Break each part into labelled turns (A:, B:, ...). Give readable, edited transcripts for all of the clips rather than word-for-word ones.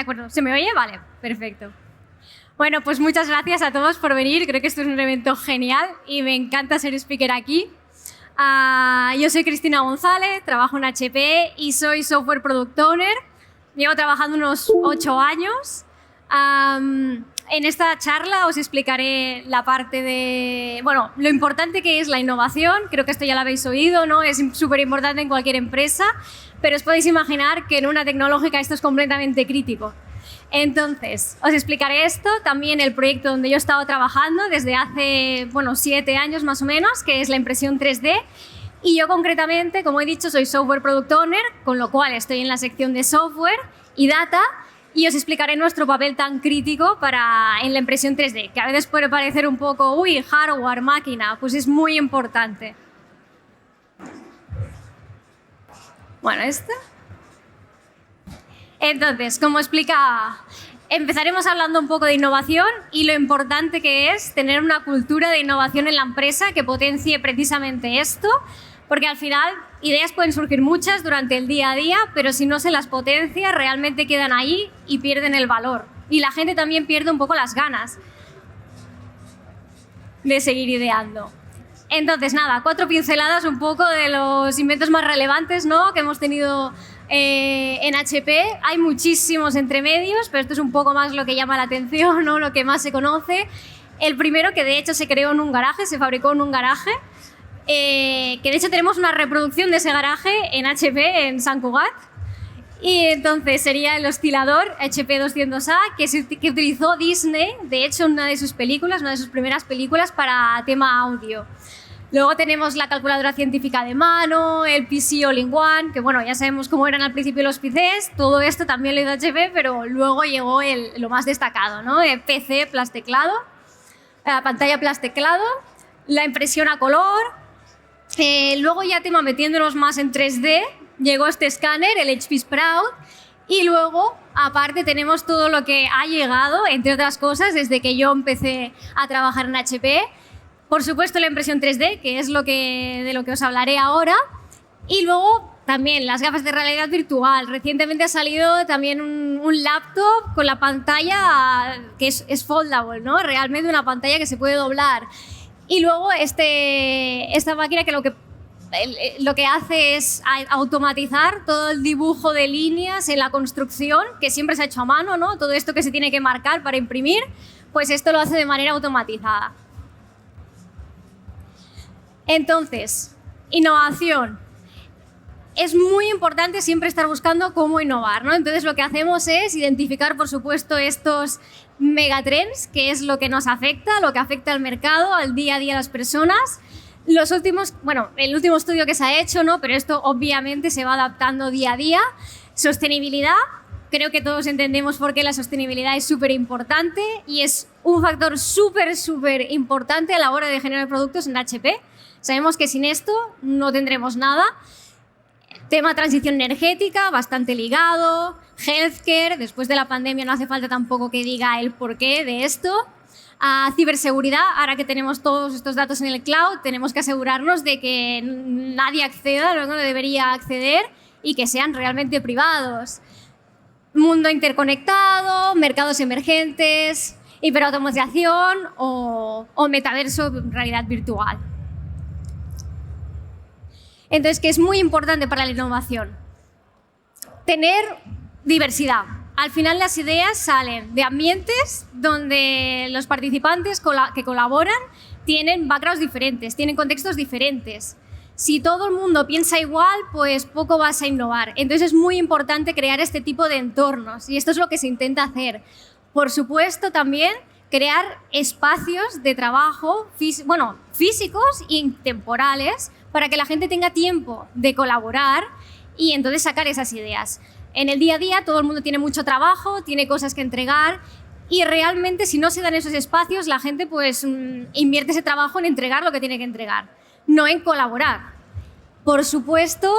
A: acuerdo. ¿Se me oye? Vale, perfecto. Bueno, pues muchas gracias a todos por venir. Creo que esto es un evento genial y me encanta ser speaker aquí. Yo soy Cristina González, trabajo en HP y soy Software Product Owner. Llevo trabajando unos 8 años. En esta charla os explicaré la parte de, bueno, lo importante que es la innovación. Creo que esto ya lo habéis oído, ¿no? Es súper importante en cualquier empresa, pero os podéis imaginar que en una tecnológica esto es completamente crítico. Entonces, os explicaré esto, también el proyecto donde yo he estado trabajando desde hace, 7 años más o menos, que es la impresión 3D. Y yo concretamente, como he dicho, soy Software Product Owner, con lo cual estoy en la sección de software y data, y os explicaré nuestro papel tan crítico en la impresión 3D, que a veces puede parecer un poco, hardware, máquina, pues es muy importante. Bueno, ¿esto? Entonces, como explicaba, empezaremos hablando un poco de innovación y lo importante que es tener una cultura de innovación en la empresa que potencie precisamente esto, porque al final ideas pueden surgir muchas durante el día a día, pero si no se las potencia, realmente quedan ahí y pierden el valor. Y la gente también pierde un poco las ganas de seguir ideando. Entonces, nada, 4 pinceladas un poco de los inventos más relevantes, ¿no?, que hemos tenido en HP. Hay muchísimos entre medios, pero esto es un poco más lo que llama la atención, ¿no?, lo que más se conoce. El primero, que de hecho se creó en un garaje, se fabricó en un garaje, que de hecho tenemos una reproducción de ese garaje en HP, en Sant Cugat. Y entonces sería el oscilador HP 200A que utilizó Disney, de hecho, en una de sus películas, una de sus primeras películas para tema audio. Luego tenemos la calculadora científica de mano, el PC All-in-One, que bueno, ya sabemos cómo eran al principio los PCs, todo esto también lo hizo HP, pero luego llegó lo más destacado, ¿no? El PC plus teclado, pantalla plus teclado, la impresión a color. Luego ya metiéndonos más en 3D, llegó este escáner, el HP Sprout, y luego, aparte, tenemos todo lo que ha llegado, entre otras cosas, desde que yo empecé a trabajar en HP. Por supuesto, la impresión 3D, que es de lo que os hablaré ahora, y luego también las gafas de realidad virtual. Recientemente ha salido también un laptop con la pantalla que es foldable, ¿no? Realmente una pantalla que se puede doblar. Y luego esta máquina que lo que hace es automatizar todo el dibujo de líneas en la construcción, que siempre se ha hecho a mano, ¿no? Todo esto que se tiene que marcar para imprimir, pues esto lo hace de manera automatizada. Entonces, innovación. Es muy importante siempre estar buscando cómo innovar, ¿no? Entonces, lo que hacemos es identificar, por supuesto, estos megatrends, que es lo que nos afecta, lo que afecta al mercado, al día a día de las personas. El último estudio que se ha hecho, ¿no?, pero esto obviamente se va adaptando día a día. Sostenibilidad. Creo que todos entendemos por qué la sostenibilidad es súper importante y es un factor súper, súper importante a la hora de generar productos en HP. Sabemos que sin esto no tendremos nada. Tema transición energética, bastante ligado. Healthcare, después de la pandemia no hace falta tampoco que diga el porqué de esto. Ciberseguridad, ahora que tenemos todos estos datos en el cloud, tenemos que asegurarnos de que nadie acceda, no debería acceder y que sean realmente privados. Mundo interconectado, mercados emergentes, hiperautomatización o metaverso, realidad virtual. Entonces, ¿qué es muy importante para la innovación? Tener diversidad. Al final las ideas salen de ambientes donde los participantes que colaboran tienen backgrounds diferentes, tienen contextos diferentes. Si todo el mundo piensa igual, pues poco vas a innovar. Entonces es muy importante crear este tipo de entornos y esto es lo que se intenta hacer. Por supuesto, también crear espacios de trabajo físicos y temporales para que la gente tenga tiempo de colaborar y entonces sacar esas ideas. En el día a día todo el mundo tiene mucho trabajo, tiene cosas que entregar y realmente si no se dan esos espacios la gente pues invierte ese trabajo en entregar lo que tiene que entregar, no en colaborar. Por supuesto,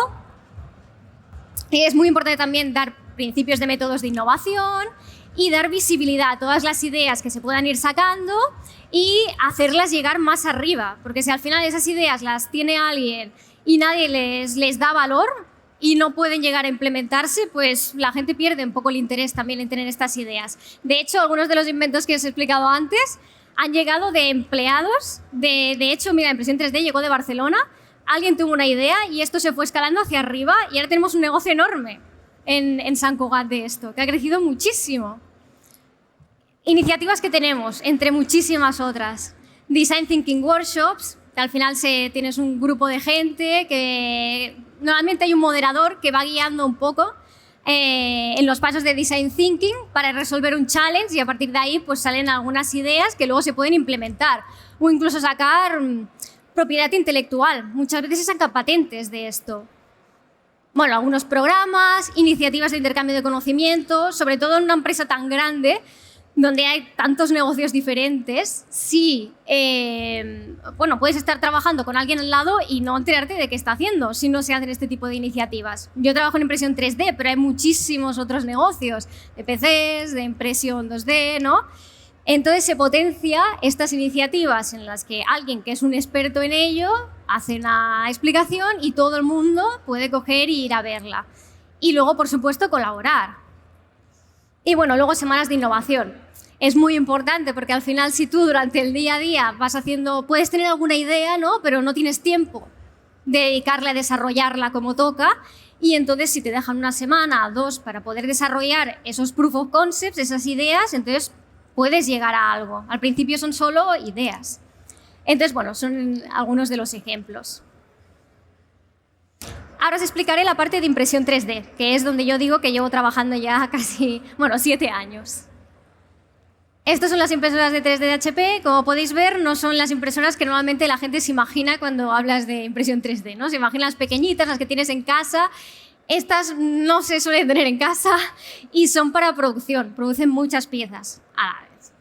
A: es muy importante también dar principios de métodos de innovación y dar visibilidad a todas las ideas que se puedan ir sacando y hacerlas llegar más arriba, porque si al final esas ideas las tiene alguien y nadie les da valor, y no pueden llegar a implementarse, pues la gente pierde un poco el interés también en tener estas ideas. De hecho, algunos de los inventos que os he explicado antes han llegado de empleados. De hecho, mira, impresión 3D llegó de Barcelona, alguien tuvo una idea y esto se fue escalando hacia arriba y ahora tenemos un negocio enorme en Sant Cugat de esto, que ha crecido muchísimo. Iniciativas que tenemos, entre muchísimas otras. Design Thinking Workshops, que al final tienes un grupo de gente que normalmente hay un moderador que va guiando un poco en los pasos de Design Thinking para resolver un challenge y a partir de ahí pues salen algunas ideas que luego se pueden implementar o incluso sacar propiedad intelectual. Muchas veces se sacan patentes de esto. Bueno, algunos programas, iniciativas de intercambio de conocimientos, sobre todo en una empresa tan grande donde hay tantos negocios diferentes, sí, bueno, puedes estar trabajando con alguien al lado y no enterarte de qué está haciendo si no se hacen este tipo de iniciativas. Yo trabajo en impresión 3D, pero hay muchísimos otros negocios, de PCs, de impresión 2D, ¿no? Entonces se potencia estas iniciativas en las que alguien que es un experto en ello hace una explicación y todo el mundo puede coger y ir a verla. Y luego, por supuesto, colaborar. Y bueno, luego semanas de innovación. Es muy importante porque al final si tú durante el día a día vas haciendo, puedes tener alguna idea, ¿no? Pero no tienes tiempo de dedicarle a desarrollarla como toca y entonces si te dejan una semana o dos para poder desarrollar esos proof of concepts, esas ideas, entonces puedes llegar a algo. Al principio son solo ideas. Entonces, bueno, son algunos de los ejemplos. Ahora os explicaré la parte de impresión 3D, que es donde yo digo que llevo trabajando ya casi, 7 años. Estas son las impresoras de 3D de HP. Como podéis ver, no son las impresoras que normalmente la gente se imagina cuando hablas de impresión 3D, ¿no? Se imaginan las pequeñitas, las que tienes en casa. Estas no se suelen tener en casa y son para producción. Producen muchas piezas a la vez.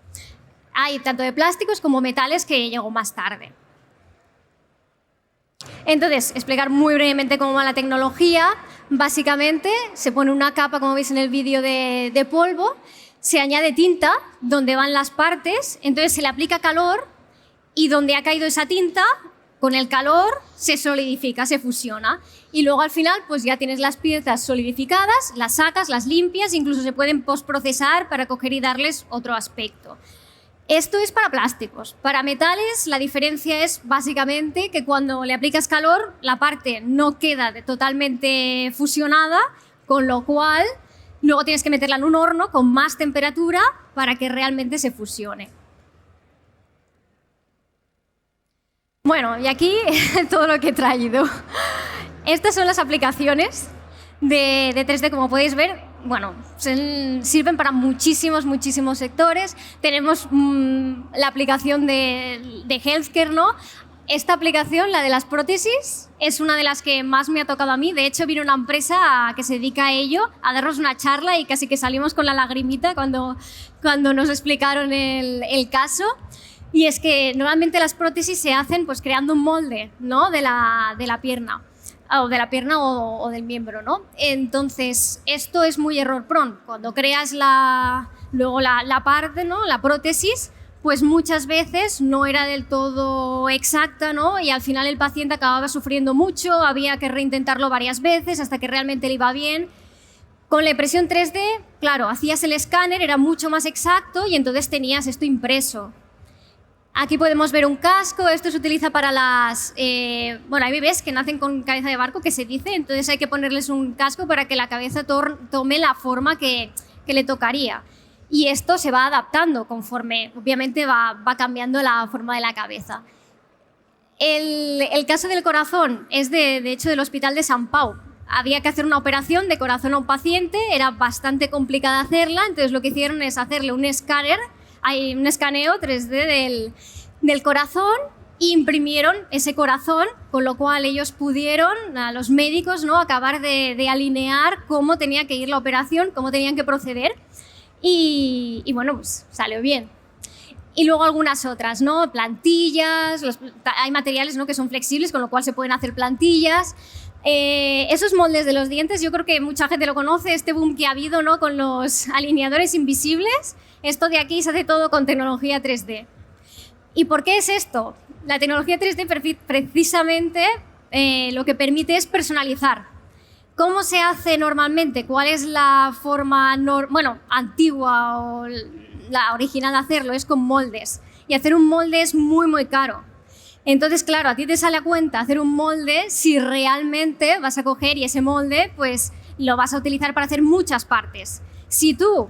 A: Hay tanto de plásticos como metales que llegó más tarde. Entonces, explicar muy brevemente cómo va la tecnología. Básicamente, se pone una capa, como veis en el vídeo, de polvo. Se añade tinta donde van las partes, entonces se le aplica calor y donde ha caído esa tinta, con el calor se solidifica, se fusiona. Y luego al final pues ya tienes las piezas solidificadas, las sacas, las limpias, incluso se pueden postprocesar para coger y darles otro aspecto. Esto es para plásticos. Para metales la diferencia es básicamente que cuando le aplicas calor la parte no queda totalmente fusionada, con lo cual luego tienes que meterla en un horno con más temperatura para que realmente se fusione. Bueno, y aquí todo lo que he traído. Estas son las aplicaciones de 3D, como podéis ver. Bueno, sirven para muchísimos sectores. Tenemos la aplicación de healthcare, ¿no? Esta aplicación, la de las prótesis, es una de las que más me ha tocado a mí. De hecho, vino una empresa que se dedica a ello, a darnos una charla y casi que salimos con la lagrimita cuando nos explicaron el caso. Y es que normalmente las prótesis se hacen pues creando un molde, ¿no? de la pierna. O de la pierna o del miembro, ¿no? Entonces, esto es muy error prone. Cuando creas luego la parte, ¿no? La prótesis, pues muchas veces no era del todo exacta, ¿no? Y al final el paciente acababa sufriendo mucho, había que reintentarlo varias veces hasta que realmente le iba bien. Con la impresión 3D, claro, hacías el escáner, era mucho más exacto y entonces tenías esto impreso. Aquí podemos ver un casco, esto se utiliza para las... bueno, hay bebés que nacen con cabeza de barco, que se dice, entonces hay que ponerles un casco para que la cabeza tome la forma que le tocaría. Y esto se va adaptando conforme, obviamente, va cambiando la forma de la cabeza. El caso del corazón es, de hecho, del Hospital de Sant Pau. Había que hacer una operación de corazón a un paciente, era bastante complicada hacerla, entonces lo que hicieron es hacerle un escáner, hay un escaneo 3D del corazón e imprimieron ese corazón, con lo cual ellos pudieron, a los médicos, ¿no? Acabar de alinear cómo tenía que ir la operación, cómo tenían que proceder y bueno, pues salió bien. Y luego algunas otras, ¿no? Plantillas, hay materiales, ¿no? Que son flexibles, con lo cual se pueden hacer plantillas. Esos moldes de los dientes, yo creo que mucha gente lo conoce, este boom que ha habido, ¿no? Con los alineadores invisibles. Esto de aquí se hace todo con tecnología 3D. ¿Y por qué es esto? La tecnología 3D precisamente lo que permite es personalizar. ¿Cómo se hace normalmente? ¿Cuál es la forma antigua o la original de hacerlo? Es con moldes. Y hacer un molde es muy, muy caro. Entonces, claro, a ti te sale a cuenta hacer un molde si realmente vas a coger y ese molde pues lo vas a utilizar para hacer muchas partes. Si tú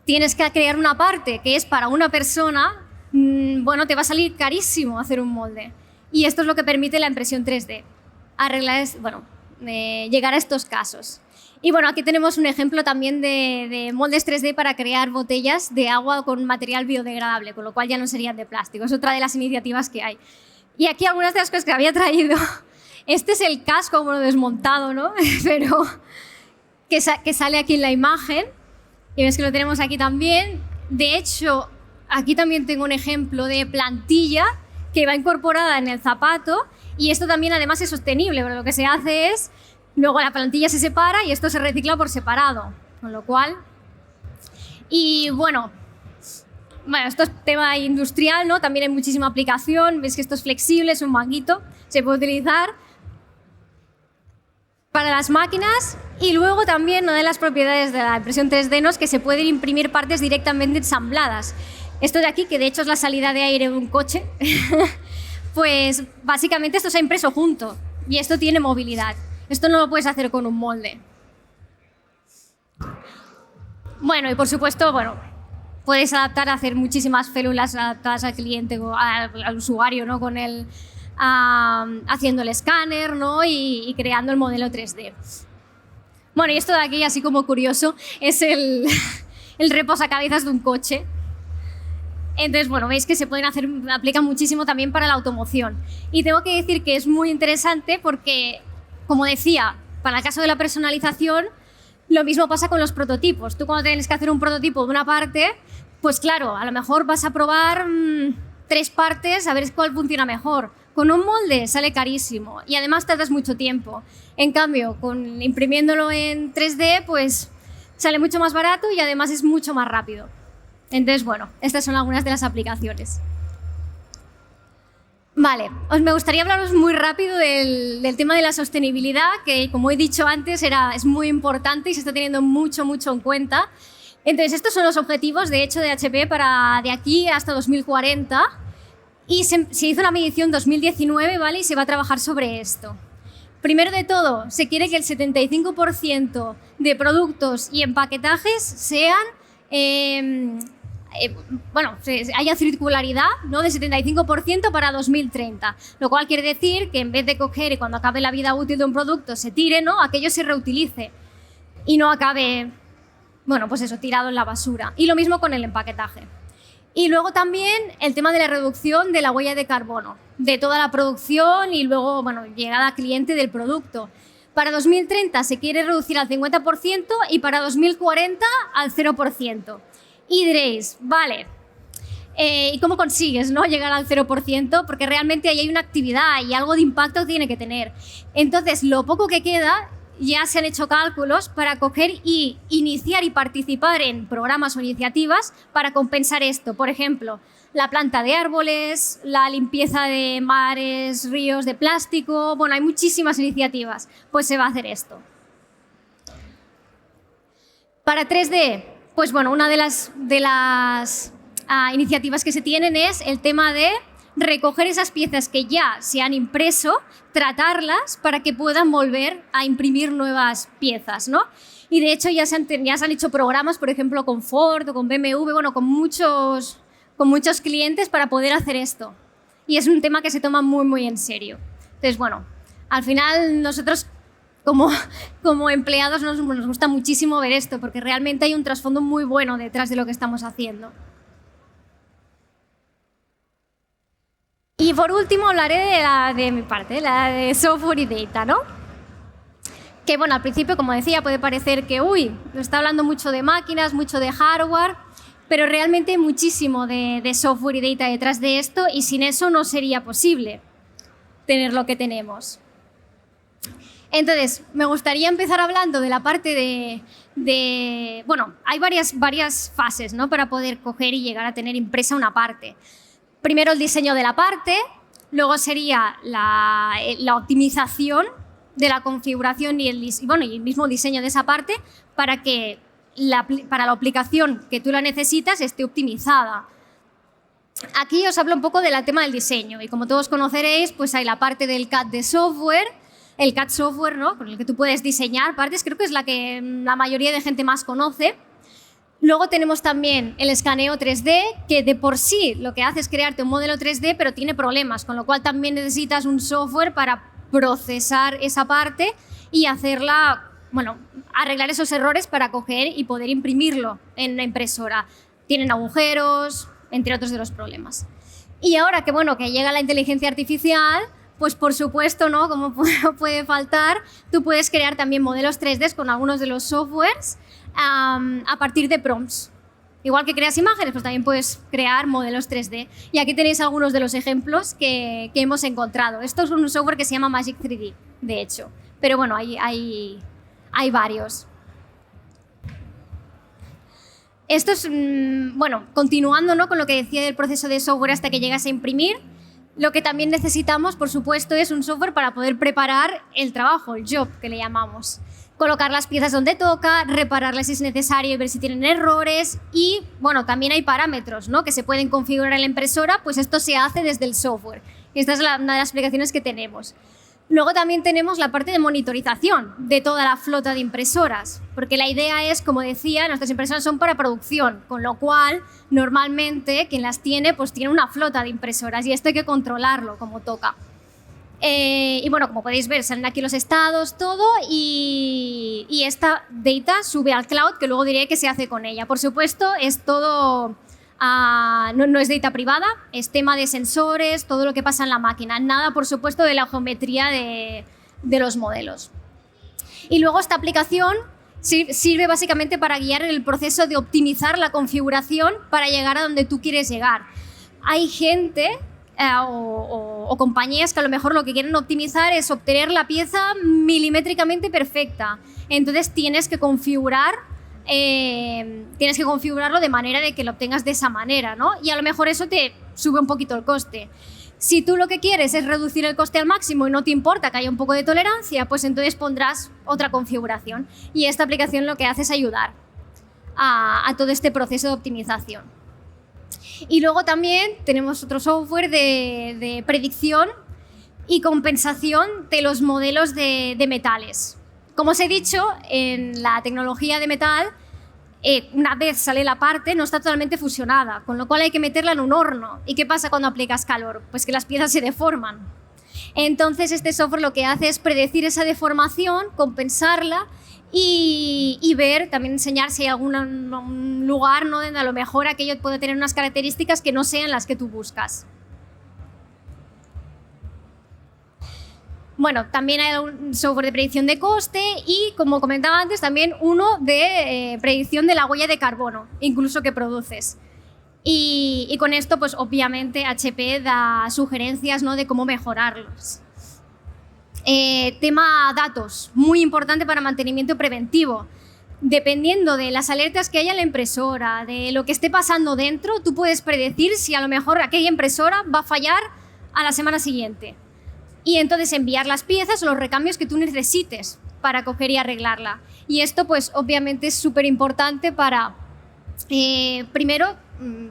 A: tienes que crear una parte que es para una persona, bueno, te va a salir carísimo hacer un molde. Y esto es lo que permite la impresión 3D. Llegar a estos casos. Y bueno, aquí tenemos un ejemplo también de moldes 3D para crear botellas de agua con material biodegradable, con lo cual ya no serían de plástico. Es otra de las iniciativas que hay. Y aquí algunas de las cosas que había traído. Este es el casco, bueno, desmontado, ¿no? Pero que sale aquí en la imagen. Y ves que lo tenemos aquí también. De hecho, aquí también tengo un ejemplo de plantilla que va incorporada en el zapato. Y esto también además es sostenible, pero lo que se hace es, luego la plantilla se separa y esto se recicla por separado. Con lo cual, y bueno, esto es tema industrial, ¿no? También hay muchísima aplicación. Ves que esto es flexible, es un manguito, se puede utilizar para las máquinas. Y luego también una de las propiedades de la impresión 3D, ¿no?, es que se pueden imprimir partes directamente ensambladas. Esto de aquí, que de hecho es la salida de aire de un coche, pues básicamente esto se ha impreso junto y esto tiene movilidad. Esto no lo puedes hacer con un molde. Bueno, y por supuesto, puedes adaptar a hacer muchísimas células adaptadas al cliente, al usuario, ¿no?, con haciendo el escáner, ¿no?, y creando el modelo 3D. Bueno, y esto de aquí, así como curioso, es el reposacabezas de un coche. Entonces, bueno, veis que se pueden aplican muchísimo también para la automoción. Y tengo que decir que es muy interesante porque, como decía, para el caso de la personalización, lo mismo pasa con los prototipos. Tú cuando tienes que hacer un prototipo de una parte, pues claro, a lo mejor vas a probar 3 partes a ver cuál funciona mejor. Con un molde sale carísimo y además tardas mucho tiempo. En cambio, imprimiéndolo en 3D, pues sale mucho más barato y además es mucho más rápido. Entonces, bueno, estas son algunas de las aplicaciones. Vale, me gustaría hablaros muy rápido del tema de la sostenibilidad, que como he dicho antes es muy importante y se está teniendo mucho en cuenta. Entonces, estos son los objetivos, de hecho, de HP para de aquí hasta 2040. Y se hizo una medición en 2019, ¿vale? Y se va a trabajar sobre esto. Primero de todo, se quiere que el 75% de productos y empaquetajes sean haya circularidad, ¿no?, de 75% para 2030, lo cual quiere decir que en vez de coger y cuando acabe la vida útil de un producto se tire, ¿no?, aquello se reutilice y no acabe, pues eso, tirado en la basura. Y lo mismo con el empaquetaje. Y luego también el tema de la reducción de la huella de carbono, de toda la producción y luego, llegada al cliente del producto. Para 2030 se quiere reducir al 50% y para 2040 al 0%. Y diréis, vale, ¿y cómo consigues, no, llegar al 0%? Porque realmente ahí hay una actividad y algo de impacto tiene que tener. Entonces, lo poco que queda, ya se han hecho cálculos para coger y iniciar y participar en programas o iniciativas para compensar esto. Por ejemplo, la planta de árboles, la limpieza de mares, ríos de plástico. Hay muchísimas iniciativas. Pues se va a hacer esto. Para 3D, pues una de las iniciativas que se tienen es el tema de recoger esas piezas que ya se han impreso, tratarlas para que puedan volver a imprimir nuevas piezas, ¿no? Y de hecho ya se han hecho programas, por ejemplo, con Ford o con BMW, con muchos clientes para poder hacer esto. Y es un tema que se toma muy en serio. Entonces, al final nosotros como empleados nos gusta muchísimo ver esto porque realmente hay un trasfondo muy bueno detrás de lo que estamos haciendo. Y por último hablaré de mi parte, la de software y data, ¿no? Que al principio, como decía, puede parecer que, está hablando mucho de máquinas, mucho de hardware, pero realmente hay muchísimo de software y data detrás de esto y sin eso no sería posible tener lo que tenemos. Entonces, me gustaría empezar hablando de la parte hay varias fases, ¿no?, para poder coger y llegar a tener impresa una parte. Primero el diseño de la parte, luego sería la optimización de la configuración y el mismo diseño de esa parte para que para la aplicación que tú la necesitas esté optimizada. Aquí os hablo un poco del tema del diseño y como todos conoceréis, pues hay la parte del CAD de software, el CAD software, ¿no? Con el que tú puedes diseñar partes, creo que es la que la mayoría de gente más conoce. Luego tenemos también el escaneo 3D, que de por sí lo que hace es crearte un modelo 3D, pero tiene problemas, con lo cual también necesitas un software para procesar esa parte y hacerla, bueno, arreglar esos errores para coger y poder imprimirlo en una impresora. Tienen agujeros, entre otros de los problemas. Y ahora que, bueno, que llega la inteligencia artificial, pues por supuesto, ¿no? Como puede faltar, tú puedes crear también modelos 3D con algunos de los softwares a partir de prompts. Igual que creas imágenes, pues también puedes crear modelos 3D. Y aquí tenéis algunos de los ejemplos que hemos encontrado. Esto es un software que se llama Magic 3D, de hecho. Pero bueno, hay varios. Esto es, bueno, continuando, ¿no? Con lo que decía del proceso de software hasta que llegas a imprimir. Lo que también necesitamos, por supuesto, es un software para poder preparar el trabajo, el job, que le llamamos. Colocar las piezas donde toca, repararlas si es necesario y ver si tienen errores. Y, bueno, también hay parámetros, ¿no? Que se pueden configurar en la impresora, pues esto se hace desde el software. Esta es una de las aplicaciones que tenemos. Luego también tenemos la parte de monitorización de toda la flota de impresoras, porque la idea es, como decía, nuestras impresoras son para producción, con lo cual, normalmente, quien las tiene, pues tiene una flota de impresoras y esto hay que controlarlo como toca. Y bueno, como podéis ver, salen aquí los estados, todo, y esta data sube al cloud, que luego diré qué se hace con ella. Por supuesto, es todo... no es data privada, es tema de sensores, todo lo que pasa en la máquina. Nada, por supuesto, de la geometría de los modelos. Y luego esta aplicación sirve básicamente para guiar el proceso de optimizar la configuración para llegar a donde tú quieres llegar. Hay gente o compañías que a lo mejor lo que quieren optimizar es obtener la pieza milimétricamente perfecta. Entonces tienes que configurarlo de manera de que lo obtengas de esa manera, ¿no? Y a lo mejor eso te sube un poquito el coste. Si tú lo que quieres es reducir el coste al máximo y no te importa que haya un poco de tolerancia, pues entonces pondrás otra configuración. Y esta aplicación lo que hace es ayudar a todo este proceso de optimización. Y luego también tenemos otro software de predicción y compensación de los modelos de metales. Como os he dicho, en la tecnología de metal, una vez sale la parte, no está totalmente fusionada, con lo cual hay que meterla en un horno. ¿Y qué pasa cuando aplicas calor? Pues que las piezas se deforman. Entonces, este software lo que hace es predecir esa deformación, compensarla y ver, también enseñar si hay algún lugar, ¿no?, donde a lo mejor aquello puede tener unas características que no sean las que tú buscas. Bueno, también hay un software de predicción de coste y, como comentaba antes, también uno de predicción de la huella de carbono, incluso que produces. Y con esto, pues obviamente, HP da sugerencias, ¿no?, de cómo mejorarlos. Tema datos, muy importante para mantenimiento preventivo. Dependiendo de las alertas que haya en la impresora, de lo que esté pasando dentro, tú puedes predecir si a lo mejor aquella impresora va a fallar a la semana siguiente. Y entonces enviar las piezas o los recambios que tú necesites para coger y arreglarla. Y esto, pues, obviamente es súper importante para, primero,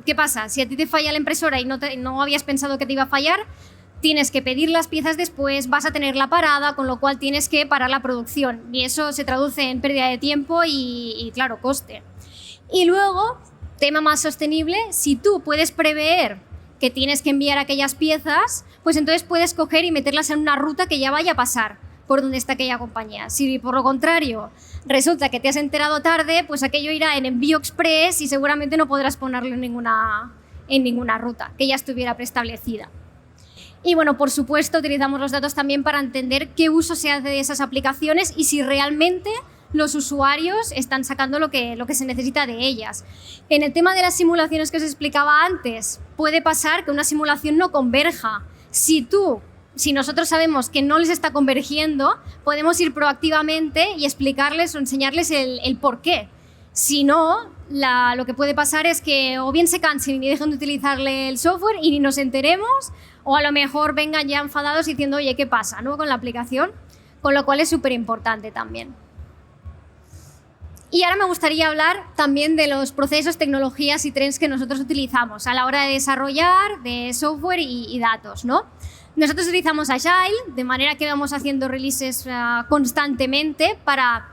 A: ¿qué pasa? Si a ti te falla la impresora y no habías pensado que te iba a fallar, tienes que pedir las piezas después, vas a tenerla parada, con lo cual tienes que parar la producción. Y eso se traduce en pérdida de tiempo y claro, coste. Y luego, tema más sostenible, si tú puedes prever que tienes que enviar aquellas piezas, pues entonces puedes coger y meterlas en una ruta que ya vaya a pasar por donde está aquella compañía. Si por lo contrario resulta que te has enterado tarde, pues aquello irá en envío express y seguramente no podrás ponerlo en ninguna ruta que ya estuviera preestablecida. Y bueno, por supuesto, utilizamos los datos también para entender qué uso se hace de esas aplicaciones y si realmente los usuarios están sacando lo que se necesita de ellas. En el tema de las simulaciones que os explicaba antes, puede pasar que una simulación no converja. Si nosotros sabemos que no les está convergiendo, podemos ir proactivamente y explicarles o enseñarles el por qué. Si no, lo que puede pasar es que o bien se cansen y dejen de utilizarle el software y ni nos enteremos, o a lo mejor vengan ya enfadados diciendo, oye, ¿qué pasa, ¿no?, con la aplicación? con lo cual es súper importante también. Y ahora me gustaría hablar también de los procesos, tecnologías y trends que nosotros utilizamos a la hora de desarrollar de software y datos, ¿no? Nosotros utilizamos Agile, de manera que vamos haciendo releases constantemente para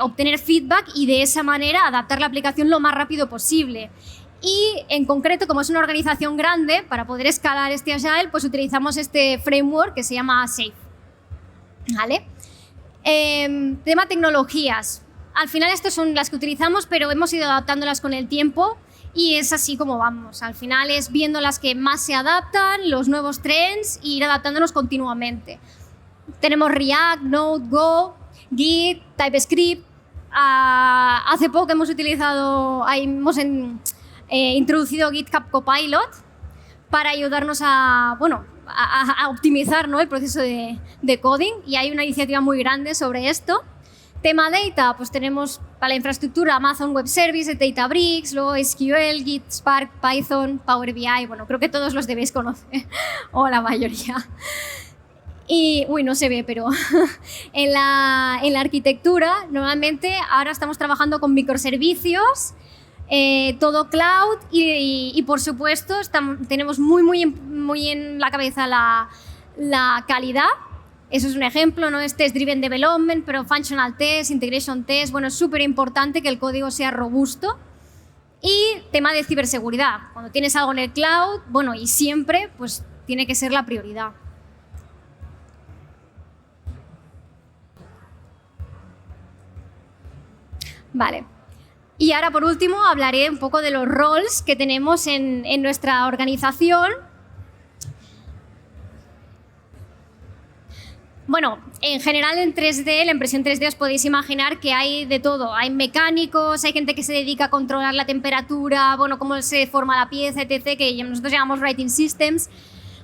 A: obtener feedback y de esa manera adaptar la aplicación lo más rápido posible. Y en concreto, como es una organización grande, para poder escalar este Agile, pues utilizamos este framework que se llama SAFe. ¿Vale? Tema tecnologías. Al final estas son las que utilizamos, pero hemos ido adaptándolas con el tiempo y es así como vamos. Al final es viendo las que más se adaptan, los nuevos trends e ir adaptándonos continuamente. Tenemos React, Node, Go, Git, TypeScript. Hace poco hemos introducido GitHub Copilot para ayudarnos a optimizar, ¿no?, el proceso de coding, y hay una iniciativa muy grande sobre esto. Tema data, pues tenemos para la infraestructura Amazon Web Services, Databricks, luego SQL, Git, Spark, Python, Power BI. Bueno, creo que todos los debéis conocer, o la mayoría. Y, no se ve, pero en la arquitectura, normalmente ahora estamos trabajando con microservicios, todo cloud y por supuesto, tenemos muy en la cabeza la calidad. Eso es un ejemplo, ¿no? Es Test-Driven Development, pero Functional Test, Integration Test. Bueno, es súper importante que el código sea robusto. Y tema de ciberseguridad. Cuando tienes algo en el cloud, y siempre, pues tiene que ser la prioridad. Vale. Y ahora, por último, hablaré un poco de los roles que tenemos en nuestra organización. Bueno, en general en 3D, la impresión 3D, os podéis imaginar que hay de todo. Hay mecánicos, hay gente que se dedica a controlar la temperatura, cómo se forma la pieza, etc., que nosotros llamamos Writing Systems.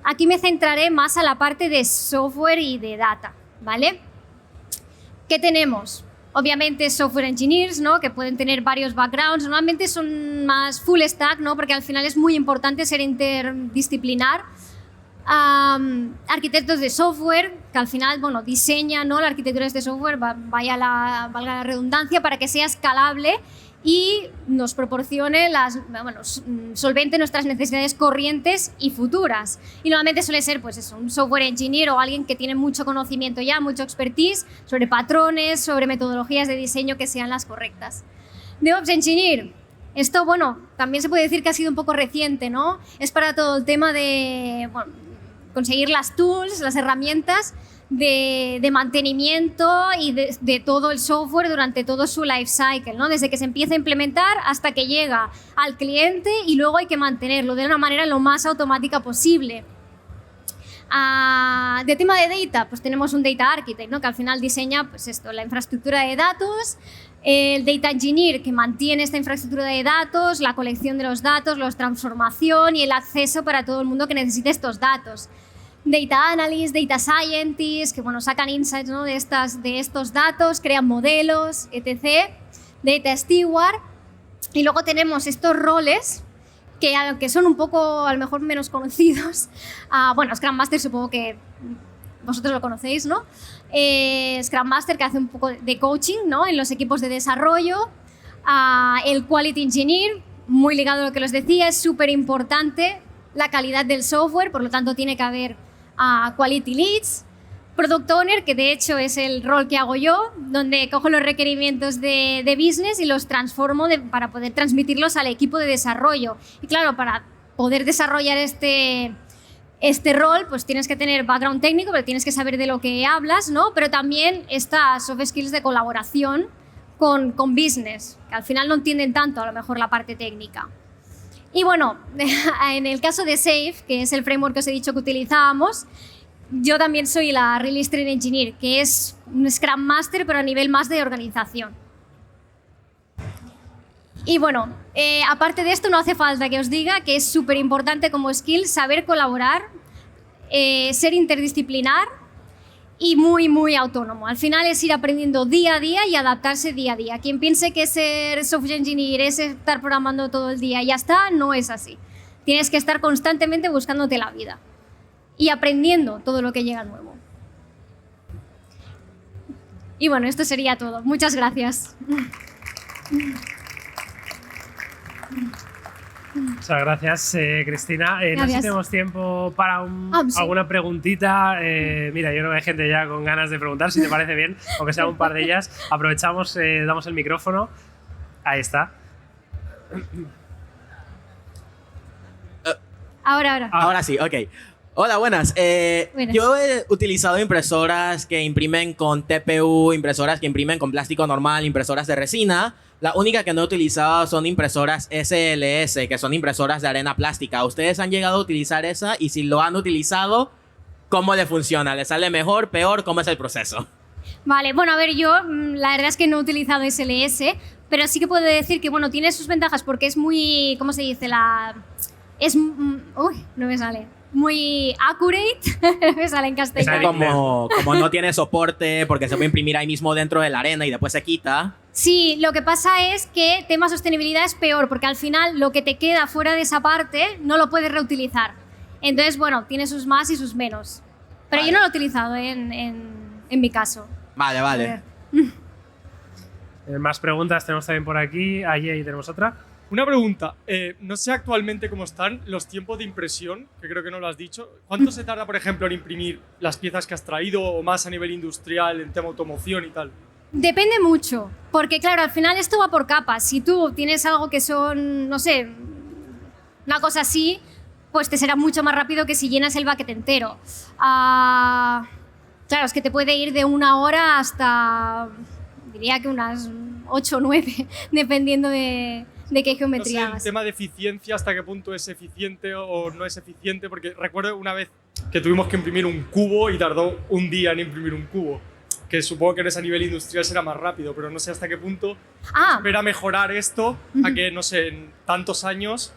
A: Aquí me centraré más a la parte de software y de data, ¿vale? ¿Qué tenemos? Obviamente software engineers, ¿no?, que pueden tener varios backgrounds. Normalmente son más full stack, ¿no?, porque al final es muy importante ser interdisciplinar. Arquitectos de software, que al final diseñan, ¿no?, la arquitectura de este software, valga la redundancia, para que sea escalable y nos proporcione solvente nuestras necesidades corrientes y futuras. Y normalmente suele ser un software engineer o alguien que tiene mucho conocimiento ya, mucho expertise sobre patrones, sobre metodologías de diseño que sean las correctas. DevOps engineer. Esto, también se puede decir que ha sido un poco reciente, ¿no? Es para todo el tema de conseguir las tools, las herramientas de mantenimiento y de todo el software durante todo su life cycle, ¿no? Desde que se empieza a implementar hasta que llega al cliente y luego hay que mantenerlo de una manera lo más automática posible. De tema de data, pues tenemos un data architect, ¿no?, que al final diseña la infraestructura de datos, el data engineer, que mantiene esta infraestructura de datos, la colección de los datos, la transformación y el acceso para todo el mundo que necesite estos datos. Data analyst, data scientist, que sacan insights, ¿no?, de estos datos, crean modelos, etc. Data steward. Y luego tenemos estos roles que son un poco, a lo mejor, menos conocidos. Scrum Master, supongo que vosotros lo conocéis, ¿no? Scrum Master, que hace un poco de coaching, ¿no?, en los equipos de desarrollo. El Quality Engineer, muy ligado a lo que os decía, es súper importante la calidad del software, por lo tanto tiene que haber Quality Leads. Product Owner, que de hecho es el rol que hago yo, donde cojo los requerimientos de business y los transformo para poder transmitirlos al equipo de desarrollo. Y claro, para poder desarrollar este rol, pues tienes que tener background técnico, pero tienes que saber de lo que hablas, ¿no? Pero también estas soft skills de colaboración con business, que al final no entienden tanto a lo mejor la parte técnica. Y en el caso de SAFe, que es el framework que os he dicho que utilizábamos, yo también soy la Release Train Engineer, que es un Scrum Master, pero a nivel más de organización. Y aparte de esto, no hace falta que os diga que es súper importante como skill saber colaborar, ser interdisciplinar y muy autónomo. Al final es ir aprendiendo día a día y adaptarse día a día. Quien piense que ser software engineer es estar programando todo el día y ya está, no es así. Tienes que estar constantemente buscándote la vida y aprendiendo todo lo que llega nuevo. Y bueno, esto sería todo. Muchas gracias.
B: Muchas gracias, Cristina. No sé si
A: Gracias.
B: tenemos tiempo para
A: Sí.
B: alguna preguntita. Mira, yo creo que hay gente ya con ganas de preguntar, si te parece bien, aunque sea un par de ellas. Aprovechamos, damos el micrófono. Ahí está.
A: Ahora.
C: Ahora sí, ok. Hola, buenas.
A: Buenas.
C: Yo he utilizado impresoras que imprimen con TPU, impresoras que imprimen con plástico normal, impresoras de resina. La única que no he utilizado son impresoras SLS, que son impresoras de arena plástica. ¿Ustedes han llegado a utilizar esa? Y si lo han utilizado, ¿cómo le funciona? ¿Le sale mejor, peor? ¿Cómo es el proceso?
A: Vale, bueno, a ver, yo la verdad es que no he utilizado SLS, pero sí que puedo decir que, bueno, tiene sus ventajas porque es muy, ¿cómo se dice? Uy, no me sale. Muy accurate, no me sale en castellano.
C: Como no tiene soporte, porque se puede imprimir ahí mismo dentro de la arena y después se quita.
A: Sí, lo que pasa es que tema sostenibilidad es peor, porque al final lo que te queda fuera de esa parte no lo puedes reutilizar. Entonces, bueno, tiene sus más y sus menos. Pero
C: Vale.
A: yo no lo he utilizado en mi caso.
C: Vale,
A: A
C: vale.
A: ver.
B: Más preguntas tenemos también por aquí. Ahí tenemos otra.
D: Una pregunta, no sé actualmente cómo están los tiempos de impresión, que creo que no lo has dicho. ¿Cuánto se tarda, por ejemplo, en imprimir las piezas que has traído o más a nivel industrial, en tema automoción y tal?
A: Depende mucho, porque claro, al final esto va por capas. Si tú tienes algo que son, no sé, una cosa así, pues te será mucho más rápido que si llenas el bucket entero. Claro, es que te puede ir de 1 hora hasta, diría que unas 8 o 9, dependiendo de qué
D: No sé,
A: geometría
D: en
A: hagas.
D: tema de eficiencia, hasta qué punto es eficiente o no es eficiente, porque recuerdo una vez que tuvimos que imprimir un cubo y tardó un día en imprimir un cubo, que supongo que no es a nivel industrial, será más rápido, pero no sé hasta qué punto espera mejorar esto a que, no sé, en tantos años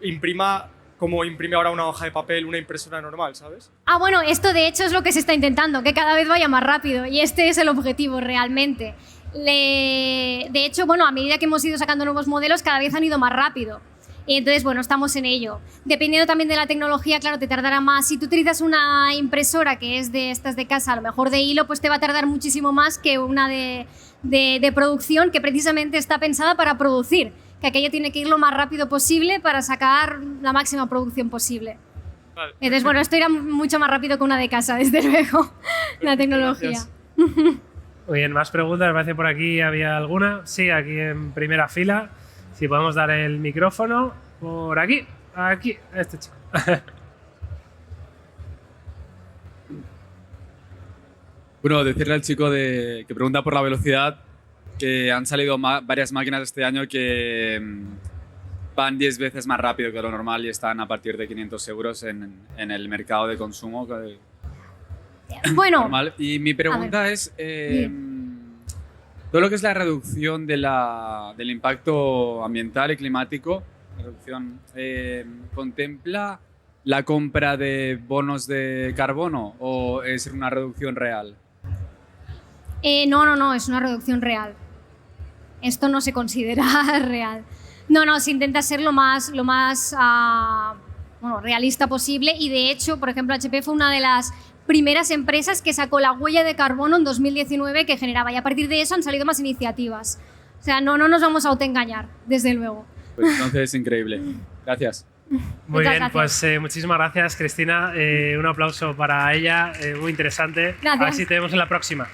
D: imprima como imprime ahora una hoja de papel, una impresora normal, ¿sabes?
A: Bueno, esto de hecho es lo que se está intentando, que cada vez vaya más rápido, y este es el objetivo realmente. De hecho, bueno, a medida que hemos ido sacando nuevos modelos, cada vez han ido más rápido. Y entonces, bueno, estamos en ello. Dependiendo también de la tecnología, claro, te tardará más. Si tú utilizas una impresora que es de estas de casa, a lo mejor de hilo, pues te va a tardar muchísimo más que una de producción, que precisamente está pensada para producir. Que aquello tiene que ir lo más rápido posible para sacar la máxima producción posible.
D: Vale.
A: Entonces, bueno, esto irá mucho más rápido que una de casa, desde luego, la tecnología.
D: Gracias.
B: Muy bien, más preguntas. Me parece por aquí había alguna. Sí, aquí en primera fila. Si podemos dar el micrófono. Por aquí. Aquí, este chico.
E: Bueno, decirle al chico que pregunta por la velocidad que han salido varias máquinas este año que van 10 veces más rápido que lo normal y están a partir de 500 euros en el mercado de consumo.
A: Bueno,
E: Normal. Y mi pregunta es, todo lo que es la reducción del impacto ambiental y climático, ¿contempla la compra de bonos de carbono o es una reducción real?
A: no, es una reducción real. Esto no se considera real. No, se intenta ser lo más realista posible y de hecho, por ejemplo, HP fue una de las primeras empresas que sacó la huella de carbono en 2019 que generaba y a partir de eso han salido más iniciativas. O sea, no nos vamos a autoengañar, desde luego.
E: Pues entonces es increíble. Gracias.
B: Muy
A: Muchas
B: bien,
A: gracias.
B: pues muchísimas gracias, Cristina. Un aplauso para ella, muy interesante.
A: Gracias.
B: A ver si te vemos en la próxima.